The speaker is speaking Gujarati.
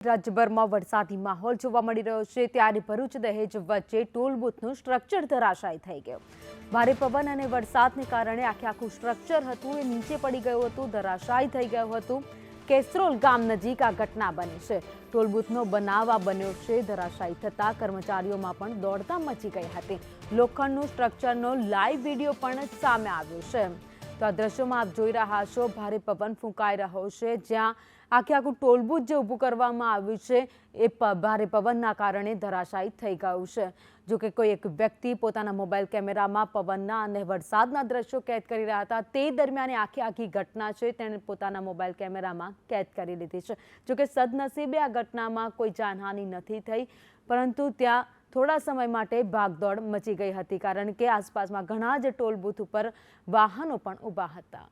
રાજ્યભરમાં વરસાદી માહોલ જોવા મળી રહ્યો છે ત્યારે ભરૂચ દહેજ વચ્ચે ટોલ બૂથનું સ્ટ્રક્ચર ધરાશાયી થઈ ગયું। ભારે પવન અને વરસાદને કારણે આખું સ્ટ્રક્ચર હતું એ નીચે પડી ગયું હતું, ધરાશાયી થઈ ગયું હતું। કેસરોલ ગામ નજીક આ ઘટના બની છે। ટોલ બૂથનો બનાવ બન્યો છે। ધરાશાયી થતા કર્મચારીઓમાં પણ દોડધામ મચી ગઈ હતી। લોખંડનું સ્ટ્રક્ચરનો લાઈવ વિડીયો પણ સામે આવ્યો છે। તો આ દ્રશ્યોમાં આપ જોઈ રહ્યા છો, ભારે પવન ફૂંકાઈ રહ્યો છે, જ્યાં આખું ટોલ બૂથ જે ઊભું કરવામાં આવ્યું છે એ ભારે પવનના કારણે ધરાશાયી થઈ ગયું છે। જો કે કોઈ એક વ્યક્તિ પોતાના મોબાઈલ કેમેરામાં પવનના અને વરસાદના દ્રશ્યો કેદ કરી રહ્યા હતા। તે દરમિયાન આખી ઘટના છે તેણે પોતાના મોબાઈલ કેમેરામાં કેદ કરી લીધી છે। જો કે સદનસીબે આ ઘટનામાં કોઈ જાનહાનિ નથી થઈ, પરંતુ ત્યાં થોડા સમય માટે ભાગદોડ મચી ગઈ હતી, કારણ કે આસપાસમાં ઘણા જ ટોલ બૂથ ઉપર વાહનો પણ ઊભા હતા।